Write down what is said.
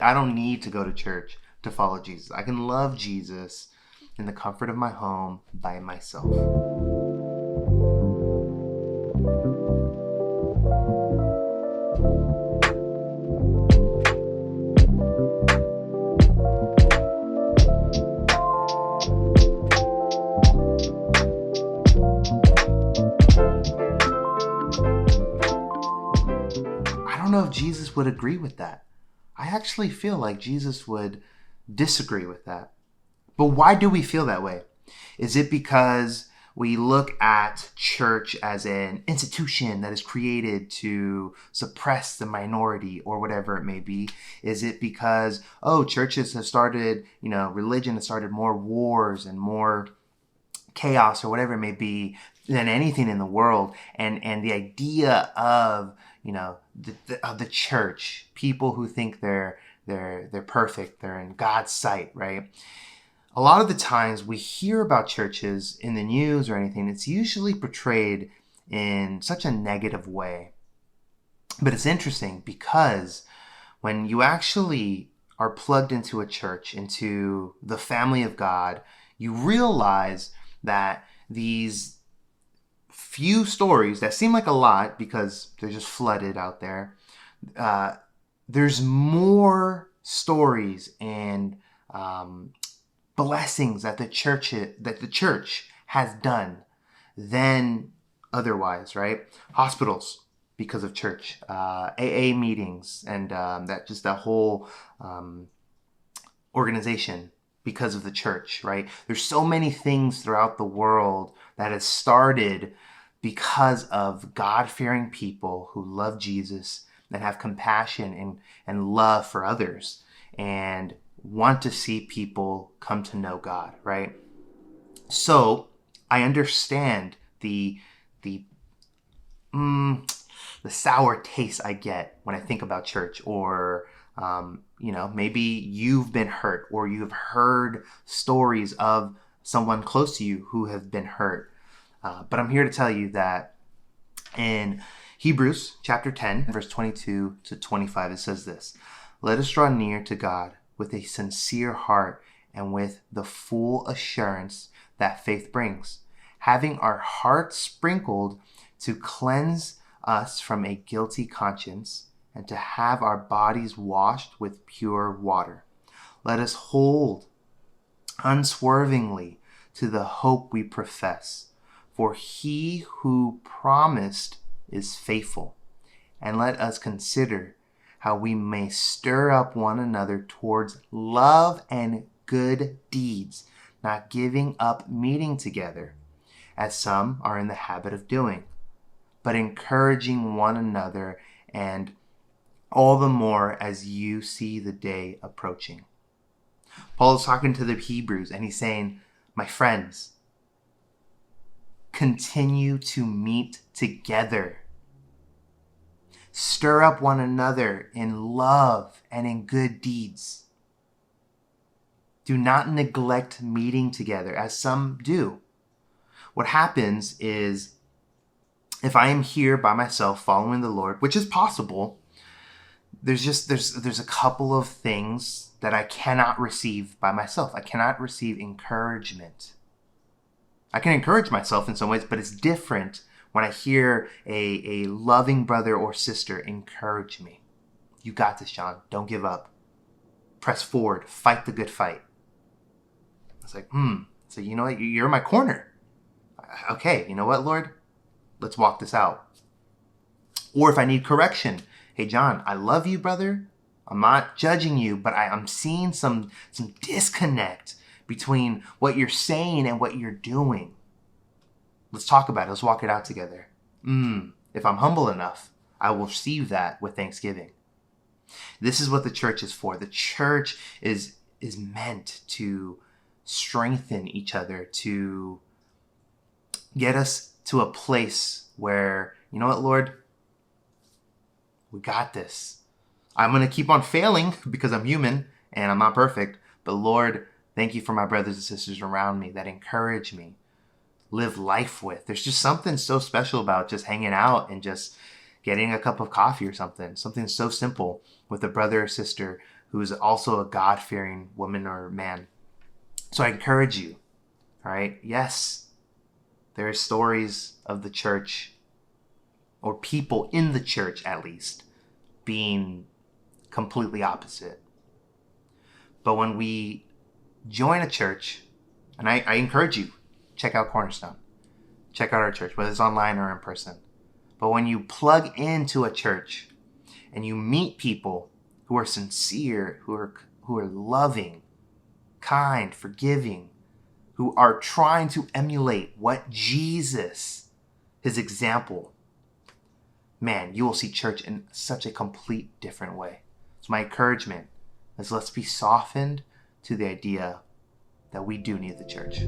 I don't need to go to church to follow Jesus. I can love Jesus in the comfort of my home by myself. I don't know if Jesus would agree with that. I actually feel like Jesus would disagree with that. But why do we feel that way? Is it because we look at church as an institution that is created to suppress the minority or whatever it may be? Is it because, churches have started, religion has started more wars and more chaos or whatever it may be than anything in the world, and the idea of the church, people who think they're perfect, they're in God's sight, right? A lot of the times we hear about churches in the news or anything, it's usually portrayed in such a negative way. But it's interesting because when you actually are plugged into a church, into the family of God, you realize that these few stories that seem like a lot because they're just flooded out there, there's more stories and blessings that the church has done than otherwise, right? Hospitals because of church, AA meetings, and that whole organization because of the church, right? There's so many things throughout the world that has started because of God-fearing people who love Jesus and have compassion and love for others and want to see people come to know God, right? So I understand the sour taste I get when I think about church, or maybe you've been hurt or you've heard stories of someone close to you who have been hurt. But I'm here to tell you that in Hebrews chapter 10, verse 22 to 25, it says this: "Let us draw near to God with a sincere heart and with the full assurance that faith brings, having our hearts sprinkled to cleanse us from a guilty conscience, and to have our bodies washed with pure water. Let us hold unswervingly to the hope we profess, for he who promised is faithful. And let us consider how we may stir up one another towards love and good deeds, not giving up meeting together, as some are in the habit of doing, but encouraging one another, and all the more as you see the day approaching." Paul is talking to the Hebrews and he's saying, my friends, continue to meet together. Stir up one another in love and in good deeds. Do not neglect meeting together, as some do. What happens is, if I am here by myself following the Lord, which is possible, there's a couple of things that I cannot receive by myself. I cannot receive encouragement. I can encourage myself in some ways, but it's different when I hear a loving brother or sister encourage me. You got this, John. Don't give up. Press forward. Fight the good fight. It's like, So you know what? You're in my corner. Okay, you know what, Lord? Let's walk this out. Or if I need correction, hey, John, I love you, brother. I'm not judging you, but I'm seeing some disconnect between what you're saying and what you're doing. Let's talk about it. Let's walk it out together. If I'm humble enough, I will receive that with thanksgiving. This is what the church is for. The church is meant to strengthen each other, to get us to a place where, you know what, Lord? We got this. I'm going to keep on failing because I'm human and I'm not perfect. But Lord, thank you for my brothers and sisters around me that encourage me, live life with. There's just something so special about just hanging out and just getting a cup of coffee or something so simple with a brother or sister who is also a God-fearing woman or man. So I encourage you, all right? Yes, there are stories of the church, or people in the church at least, being completely opposite. But when we join a church, and I encourage you, check out Cornerstone. Check out our church, whether it's online or in person. But when you plug into a church and you meet people who are sincere, who are loving, kind, forgiving, who are trying to emulate what Jesus, his example, man, you will see church in such a complete different way. So my encouragement is, let's be softened to the idea that we do need the church.